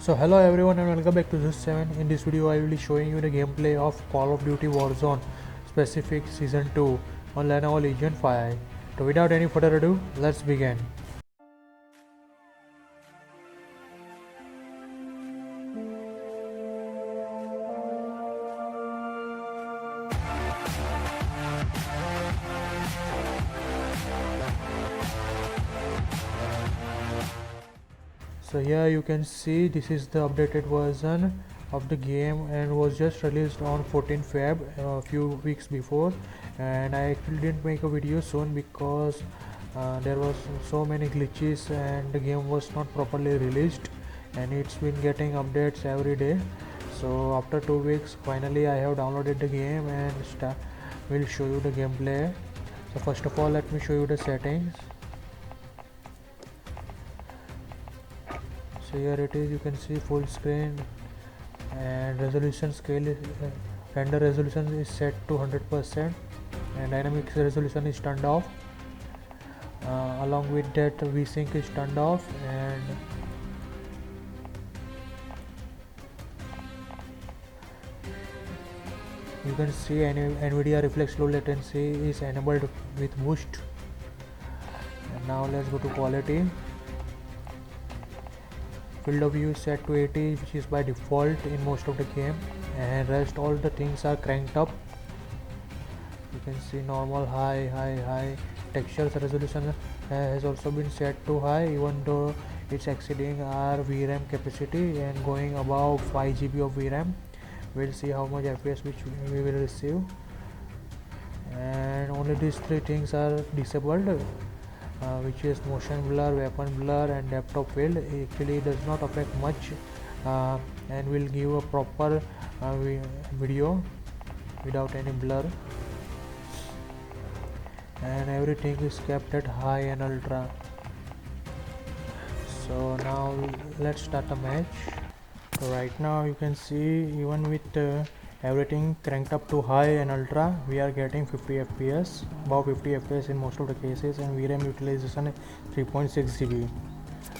So hello everyone and welcome back to this 7. In this video I will be showing you the gameplay of Call of Duty Warzone specific season 2 on Lenovo Legion 5. So without any further ado, let's begin. So here you can see this is the updated version of the game and was just released on 14 Feb a few weeks before, and I actually didn't make a video soon because there was so many glitches and the game was not properly released, and it's been getting updates every day. So after 2 weeks finally I have downloaded the game and will show you the gameplay. So first of all let me show you the settings. So here it is, you can see full screen and resolution scale is, render resolution is set to 100% and dynamic resolution is turned off. Along with that VSync is turned off, and you can see Nvidia reflex low latency is enabled with boost. And now let's go to quality. Field of view is set to 80, which is by default in most of the game, and rest all the things are cranked up. You can see normal, high. Textures resolution has also been set to high, even though it's exceeding our VRAM capacity and going above 5 GB of VRAM. We'll see how much FPS which we will receive, and only these three things are disabled, which is motion blur, weapon blur and depth of field. Actually does not affect much and will give a proper video without any blur, and everything is kept at high and ultra. So now let's start a match. So right now you can see even with everything cranked up to high and ultra, we are getting 50 fps, about 50 fps in most of the cases, and VRAM utilization 3.6 GB.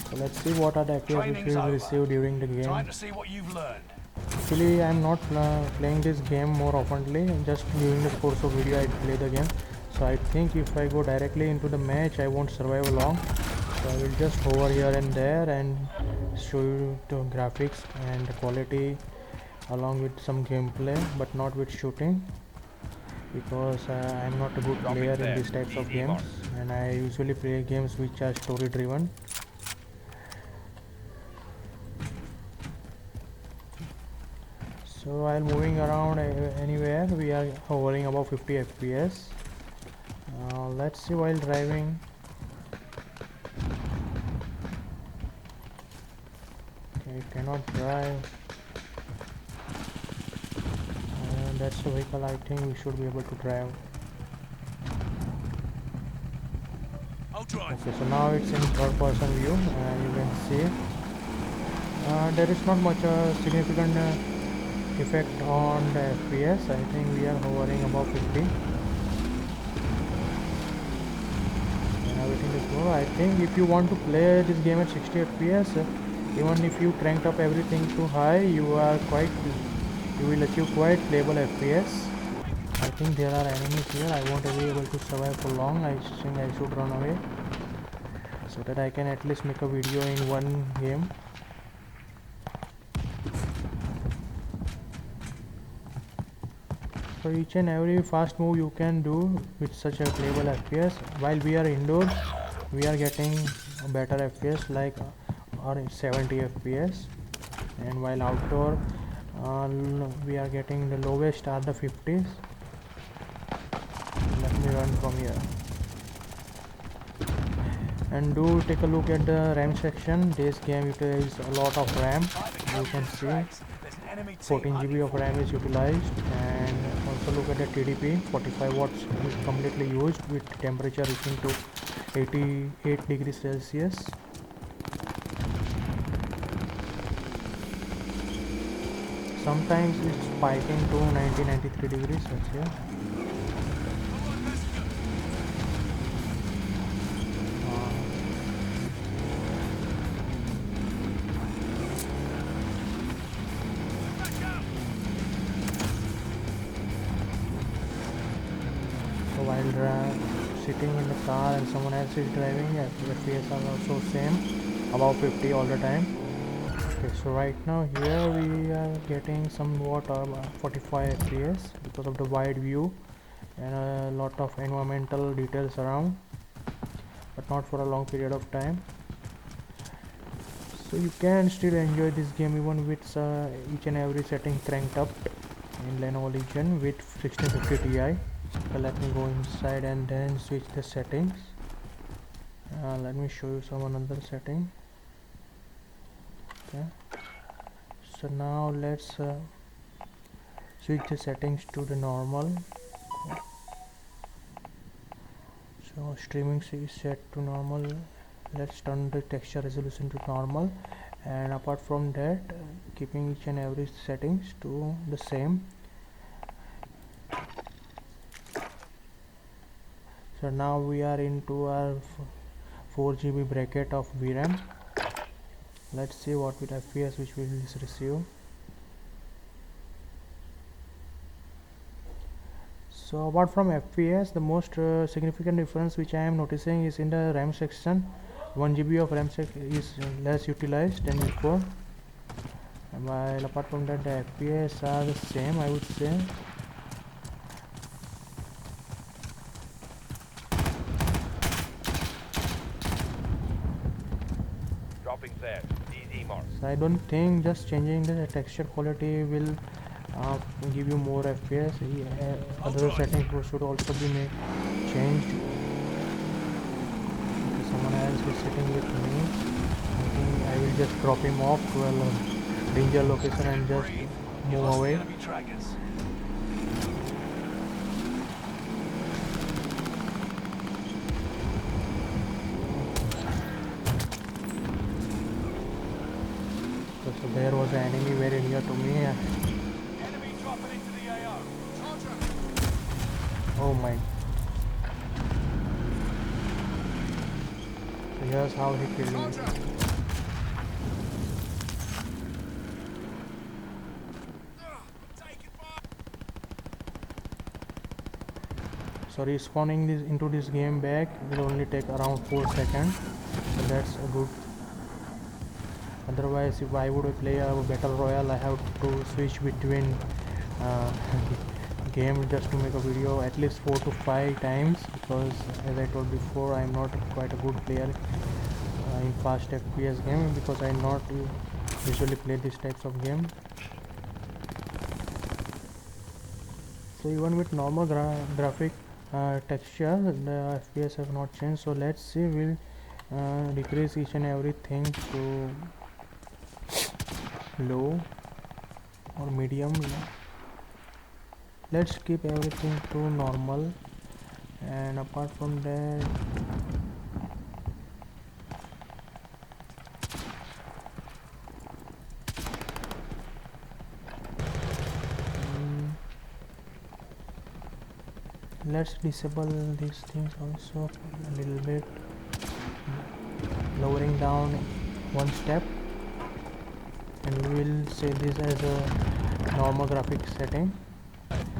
So let's see what are the fps which we will receive during the game. Time to see what you've learned. Actually I am not playing this game more oftenly, just during the course of video I play the game. So I think if I go directly into the match I won't survive long, so I will just hover here and there and show you the graphics and the quality along with some gameplay, but not with shooting, because I am not a good player in these types of games, and I usually play games which are story driven. So while moving around anywhere we are hovering above 50 fps. Let's see while driving. Okay, cannot drive. That's the vehicle I think we should be able to drive. Okay, so now it's in third person view, and you can see there is not much significant effect on the FPS. I think we are hovering above 50 and everything is good. I think if you want to play this game at 60 fps, even if you cranked up everything to high, you will achieve quite playable FPS. I think there are enemies here. I won't be able to survive for long. I think I should run away so that I can at least make a video in one game. So each and every fast move you can do with such a playable FPS. While we are indoors, we are getting a better FPS like or 70 fps, and while outdoor we are getting the lowest are the 50s. Let me run from here, and do take a look at the RAM section. This game utilizes a lot of RAM. You can see 14 GB of RAM is utilized, and also look at the TDP. 45 watts is completely used with temperature reaching to 88 degrees Celsius. Sometimes it's spiking to 93 degrees Celsius. while sitting in the car and someone else is driving, FPS are also same, above 50 all the time. Okay, so right now here we are getting somewhat 45 FPS because of the wide view and a lot of environmental details around, but not for a long period of time. So you can still enjoy this game even with each and every setting cranked up in Lenovo Legion with 1650 Ti. Okay, let me go inside and then switch the settings. Let me show you some another setting. Okay, so now let's switch the settings to the normal. Okay. So streaming is set to normal. Let's turn the texture resolution to normal, and apart from that keeping each and every settings to the same. So now we are into our 4 GB bracket of VRAM. Let's see what with FPS which will receive. So apart from FPS, the most significant difference which I am noticing is in the RAM section. 1 GB of RAM is less utilized than before, while apart from that the FPS are the same, I would say. Dropping there. Easy mark. So I don't think just changing the texture quality will give you more FPS. Other settings should also be changed. Someone else is sitting with me. I think I will just drop him off to a danger location and just move away. So there was an enemy very near to me. Enemy dropping into the AO. Oh my. So here's how he killed me. So respawning into this game back will only take around 4 seconds. So that's a good. Otherwise, if I would play a battle royale, I have to switch between games just to make a video at least 4 to 5 times, because as I told before, I am not quite a good player in fast FPS game, because I not usually play these types of game. So even with normal graphic texture, the FPS have not changed. So let's see, we'll decrease each and everything to low or medium. Let's keep everything to normal, and apart from that let's disable these things also a little bit, lowering down one step, and we will say this as a normal graphic setting.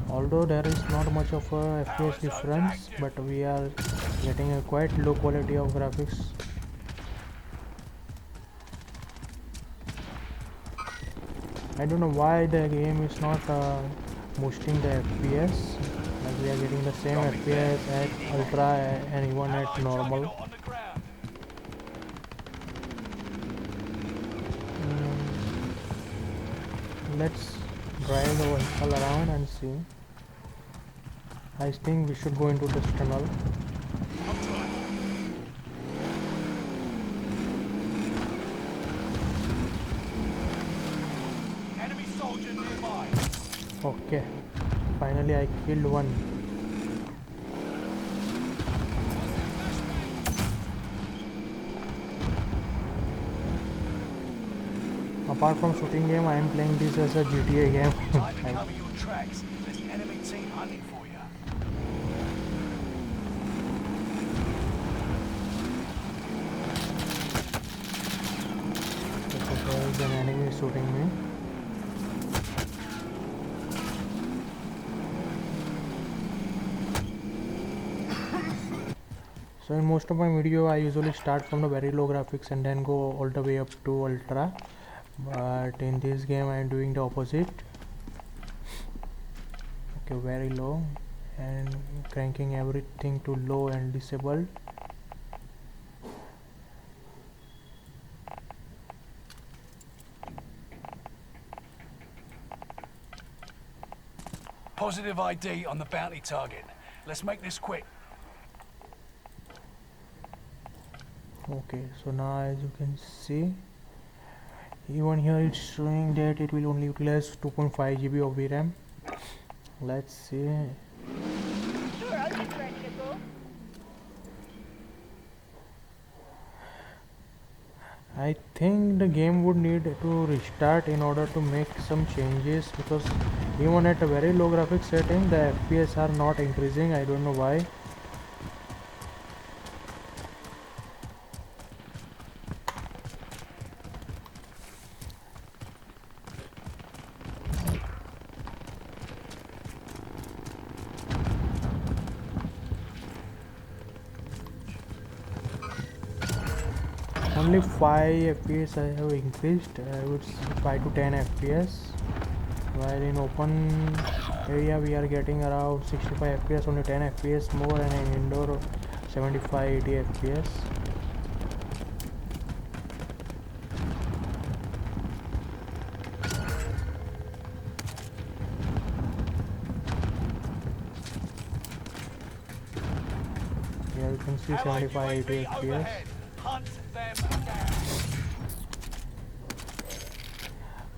Although there is not much of a FPS difference, but we are getting a quite low quality of graphics. I don't know why the game is not boosting the FPS. Like we are getting the same FPS at Ultra and even at normal. Let's drive the vehicle around and see. I think we should go into this tunnel. Enemy soldier nearby. Okay, finally I killed one. Apart from shooting game, I am playing this as a GTA game. Cover your tracks. There's an enemy team hunting for you. There is an enemy shooting me. So in most of my video I usually start from the very low graphics and then go all the way up to ultra, but in this game I am doing the opposite. Okay, very low and cranking everything to low and disabled. Positive ID on the bounty target. Let's make this quick. Okay, so now as you can see, even here it's showing that it will only utilize 2.5 GB of VRAM. Let's see. Sure, I'll get ready to go. I think the game would need to restart in order to make some changes, because even at a very low graphics setting the FPS are not increasing. I don't know why. Only 5 FPS I have increased. I would say 5 to 10 FPS, while in open area we are getting around 65 FPS, only 10 FPS more, and in indoor 75-80 FPS. Here you can see 75-80 FPS. Hunt them down.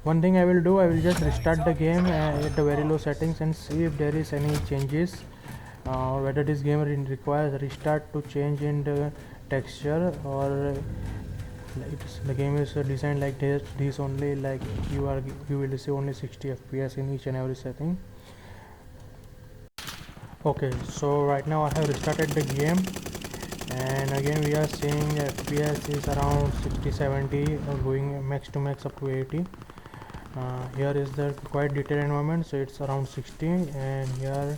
One thing I will do, I will just restart the game at the very low settings and see if there is any changes, whether this game requires a restart to change in the texture, or the game is designed like this only, like you will receive only 60 FPS in each and every setting. Okay, so right now I have restarted the game, and again we are seeing FPS is around 60-70, going max to max up to 80. Here is the quite detailed environment, so it's around 60, and here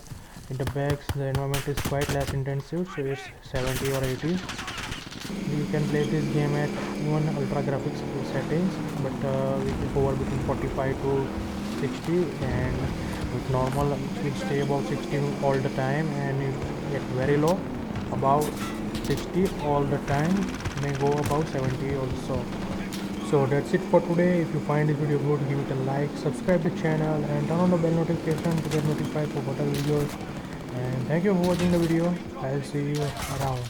in the backs the environment is quite less intensive, so it's 70 or 80. You can play this game at even ultra graphics settings, but we can hover between 45 to 60, and with normal it will stay above 60 all the time, and at very low about 60 all the time, may go above 70 also. So that's it for today. If you find this video good, give it a like, subscribe the channel, and turn on the bell notification to get notified for further videos. And thank you for watching the video. I'll see you around.